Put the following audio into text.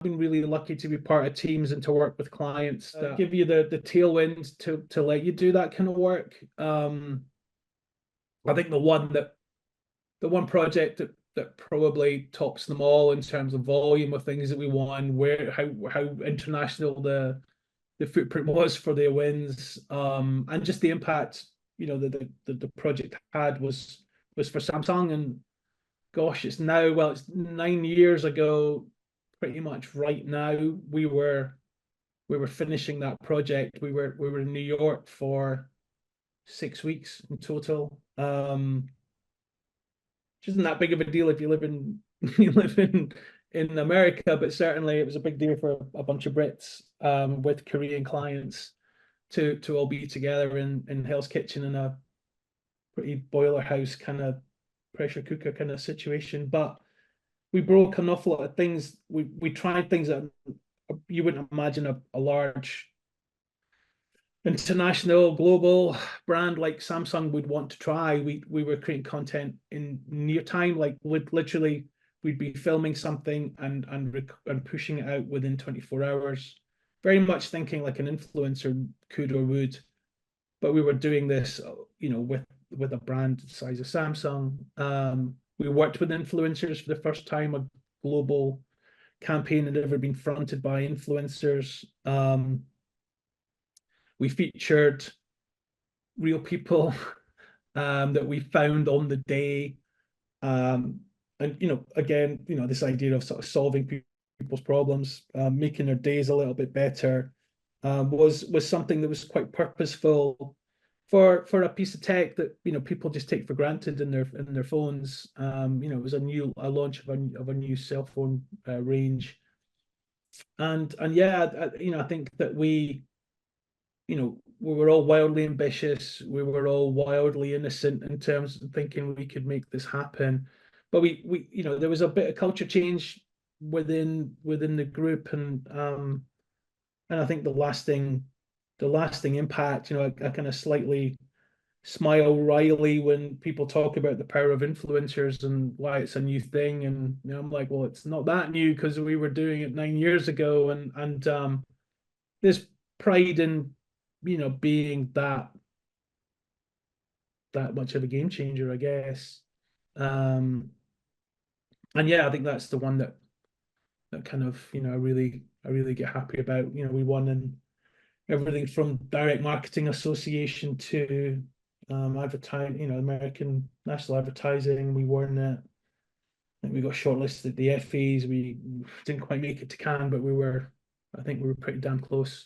been really lucky to be part of teams and to work with clients that give you the tailwind to let you do that kind of work. I think the one project that probably tops them all in terms of volume of things that we won, how international the footprint was for their wins, and just the impact the project had was for Samsung. And gosh, it's 9 years ago, pretty much right now. We were finishing that project. We were in New York for 6 weeks in total. Which isn't that big of a deal if you live in you live in America, but certainly it was a big deal for a bunch of Brits, with Korean clients to all be together in Hell's Kitchen in a pretty boiler house kind of pressure cooker kind of situation. But we broke an awful lot of things. We tried things that you wouldn't imagine a large international global brand like Samsung would want to try. We were creating content in near time, like literally we'd be filming something and pushing it out within 24 hours. Very much thinking like an influencer could or would, but we were doing this, with a brand the size of Samsung. We worked with influencers for the first time. A global campaign had ever been fronted by influencers. We featured real people that we found on the day. And, again, this idea of sort of solving people's problems, making their days a little bit better, was something that was quite purposeful for a piece of tech that people just take for granted in their phones. It was a launch of a new cell phone range, and yeah, I think that we were all wildly ambitious. We were all wildly innocent in terms of thinking we could make this happen. But there was a bit of culture change within the group, and I think the lasting impact. I kind of slightly smile wryly when people talk about the power of influencers and why it's a new thing, and I'm like, well, it's not that new because we were doing it 9 years ago, and there's pride in being that much of a game changer, I guess. And yeah, I think that's the one that kind of I really get happy about. We won in everything from direct marketing association to advertising, American national advertising. We won it. I think we got shortlisted at the Effies. We didn't quite make it to Cannes, but I think we were pretty damn close.